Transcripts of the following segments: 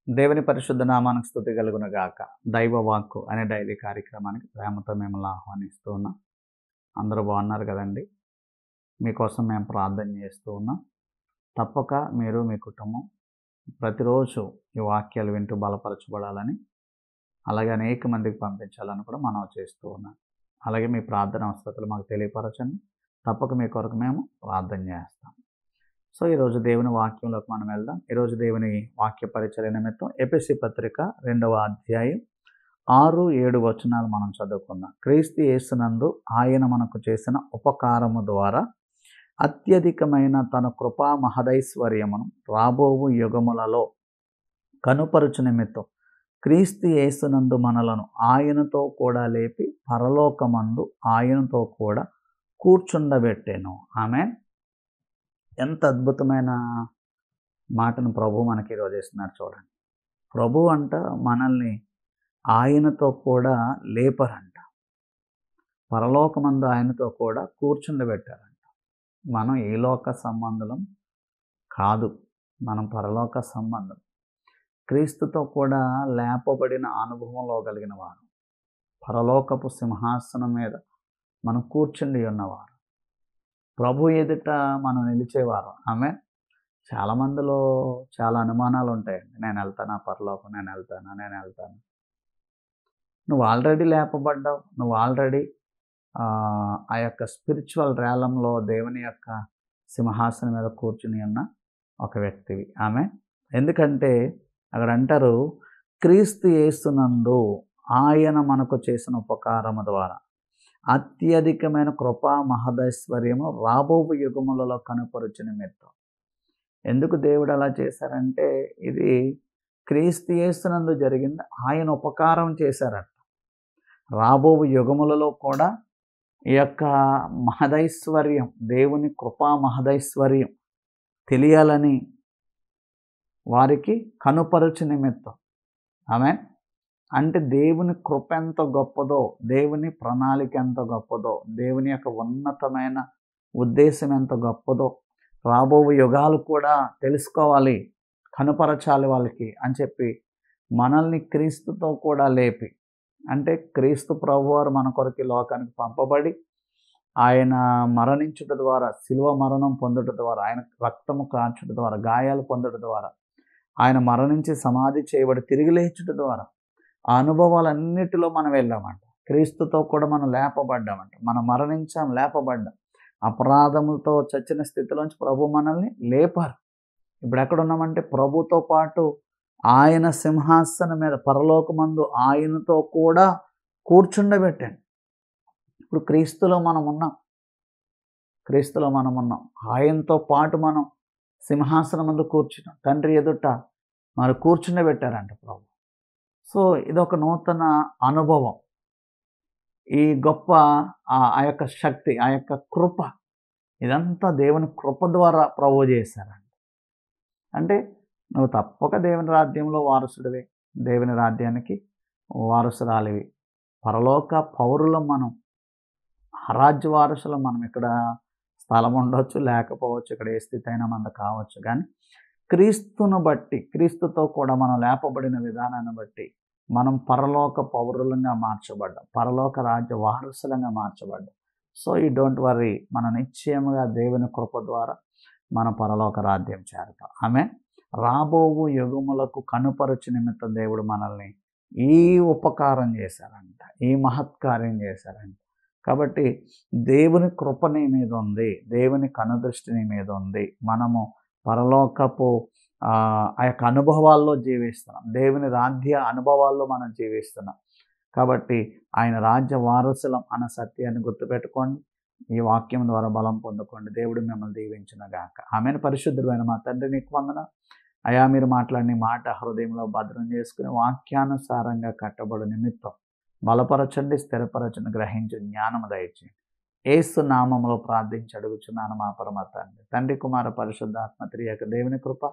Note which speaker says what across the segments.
Speaker 1: దేవుని పరిశుద్ధ నామానికి స్తుతి కలుగును గాక. దైవ వాక్కు అనే డైలీ కార్యక్రమానికి ప్రేమతో మిమ్మల్ని ఆహ్వానిస్తూ ఉన్నాం. అందరూ బాగున్నారు కదండి. మీకోసం మేము ప్రార్థన చేస్తూ ఉన్నాం. తప్పక మీరు మీ కుటుంబం ప్రతిరోజు ఈ వాక్యాలు వింటూ బలపరచబడాలని, అలాగే అనేక మందికి పంపించాలని కూడా మనం చేస్తూ ఉన్నాం. అలాగే మీ ప్రార్థన అవసరతలు మాకు తెలియపరచండి. తప్పక మీ కొరకు మేము ప్రార్థన చేస్తాం. సో ఈరోజు దేవుని వాక్యంలోకి మనం వెళ్దాం. ఈరోజు దేవుని వాక్య పరిచర్య నిమిత్తం ఎఫెసీ పత్రిక 2వ అధ్యాయం 6-7 వచనాలు మనం చదువుకుందాం. క్రీస్తు యేసునందు ఆయన మనకు చేసిన ఉపకారము ద్వారా అత్యధికమైన తన కృపా మహదైశ్వర్యమును రాబోవు యుగములలో కనుపరుచు నిమిత్తం క్రీస్తు యేసునందు మనలను ఆయనతో కూడా లేపి పరలోకమందు ఆయనతో కూడా కూర్చుండబెట్టెను. ఆమేన్. ఎంత అద్భుతమైన మాటను ప్రభు మనకి ఈరోజు ఇస్తున్నారు చూడండి. ప్రభు అంట మనల్ని ఆయనతో కూడా లేపరంట, పరలోకమందు ఆయనతో కూడా కూర్చుండబెట్టారంట. మనం ఈ లోక సంబంధం కాదు, మనం పరలోక సంబంధం. క్రీస్తుతో కూడా లేపబడిన అనుభవంలో కలిగిన వారు, పరలోకపు సింహాసనం మీద మనం కూర్చుండి ఉన్నవారు, ప్రభు ఎదుట మనం నిలిచేవారు. ఆమె చాలామందిలో చాలా అనుమానాలు ఉంటాయండి. నేను వెళ్తానా పరలోకం, నేను వెళ్తాను. నువ్వు ఆల్రెడీ లేపబడ్డావు, నువ్వు ఆల్రెడీ ఆ యొక్క స్పిరిచువల్ ర్యాలంలో దేవుని యొక్క సింహాసనం మీద కూర్చుని ఉన్న ఒక వ్యక్తివి. ఆమె ఎందుకంటే అక్కడ అంటారు, క్రీస్తు యేసునందు ఆయన మనకు చేసిన ఉపకారము ద్వారా అత్యధికమైన కృపా మహదైశ్వర్యము రాబోవు యుగములలో కనుపరుచు నిమిత్తం. ఎందుకు దేవుడు అలా చేశారంటే, ఇది క్రీస్తు యేసునందు జరిగింది. ఆయన ఉపకారం చేశారట. రాబోవు యుగములలో కూడా ఈ యొక్క మహదైశ్వర్యం, దేవుని కృపా మహదైశ్వర్యం తెలియాలని వారికి కనుపరుచు నిమిత్తం. ఆమేన్. అంటే దేవుని కృప ఎంత గొప్పదో, దేవుని ప్రణాళిక ఎంత గొప్పదో, దేవుని యొక్క ఉన్నతమైన ఉద్దేశం ఎంత గొప్పదో రాబో యుగాలు కూడా తెలుసుకోవాలి, కనుపరచాలి వాళ్ళకి అని చెప్పి మనల్ని క్రీస్తుతో కూడా లేపి, అంటే క్రీస్తు ప్రభువారు మన కొరకు లోకానికి పంపబడి ఆయన మరణించుట ద్వారా, శిలువ మరణం పొందుట ద్వారా, ఆయన రక్తము కార్చుట ద్వారా, గాయాలు పొందుట ద్వారా, ఆయన మరణించి సమాధి చేయబడి తిరిగి లేచుట ద్వారా ఆ అనుభవాలన్నిటిలో మనం వెళ్ళామంట. క్రీస్తుతో కూడా మనం లేపబడ్డామంట. మనం మరణించాం, లేపబడ్డాం. అపరాధములతో చచ్చిన స్థితిలోంచి ప్రభు మనల్ని లేపారు. ఇప్పుడు ఎక్కడున్నామంటే ప్రభుతో పాటు ఆయన సింహాసనం మీద పరలోకమందు ఆయనతో కూడా కూర్చుండబెట్టాను. ఇప్పుడు క్రీస్తులో మనం ఉన్నాం. ఆయనతో పాటు మనం సింహాసనం ముందు కూర్చున్నాం. తండ్రి ఎదుట మరి కూర్చుండబెట్టారంట ప్రభు. సో ఇదొక నూతన అనుభవం. ఈ గొప్ప ఆ యొక్క శక్తి, ఆ యొక్క కృప, ఇదంతా దేవుని కృప ద్వారా ప్రభు చేశారంట. అంటే నువ్వు తప్పక దేవుని రాజ్యంలో వారసుడివే, దేవుని రాజ్యానికి వారసురాలివి, పరలోక పౌరులం మనం, రాజ్య వారసులం మనం. ఇక్కడ స్థలం ఉండొచ్చు, లేకపోవచ్చు, ఇక్కడ ఏ స్థితి అయినా మనది కావచ్చు, కానీ క్రీస్తును బట్టి, క్రీస్తుతో కూడా మనం లేపబడిన విధానాన్ని బట్టి మనం పరలోక పౌరులంగా మార్చబడ్డాం, పరలోక రాజ్య వారసులంగా మార్చబడ్డాం. సో ఈ డోంట్ వర్రీ, మనం నిశ్చయముగా దేవుని కృప ద్వారా మన పరలోక రాజ్యం చేరతాం. ఆమె రాబోవు యుగములకు కనుపరుచు నిమిత్తం దేవుడు మనల్ని ఈ ఉపకారం చేశారంట, ఈ మహత్కార్యం చేశారంట. కాబట్టి దేవుని కృప నీ మీద ఉంది, దేవుని కనుదృష్టి నీ మీద ఉంది. మనము పరలోకపు ఆ యొక్క అనుభవాల్లో జీవిస్తున్నాం, దేవుని రాజ్య అనుభవాల్లో మనం జీవిస్తున్నాం. కాబట్టి ఆయన రాజ్య వారసులం అన్న సత్యాన్ని గుర్తుపెట్టుకోండి. ఈ వాక్యం ద్వారా బలం పొందుకోండి. దేవుడు మిమ్మల్ని దీవించునుగాక. ఆమెను. పరిశుద్ధుడైన మా తండ్రి, నీకు వందన అయా. మీరు మాట్లాడిన మాట హృదయంలో భద్రం చేసుకుని వాక్యానుసారంగా కట్టబడు నిమిత్తం బలపరచండి, స్థిరపరచండి, గ్రహించి జ్ఞానము దయచేయండి. యేసు నామములో ప్రార్థించి అడుగుచున్నాను మా పరమ తండ్రి. తండ్రి, కుమార, పరిశుద్ధాత్మ త్రియక దేవుని కృప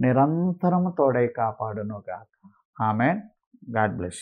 Speaker 1: నిరంతరము తోడై కాపాడును గాక. ఆమేన్. God bless.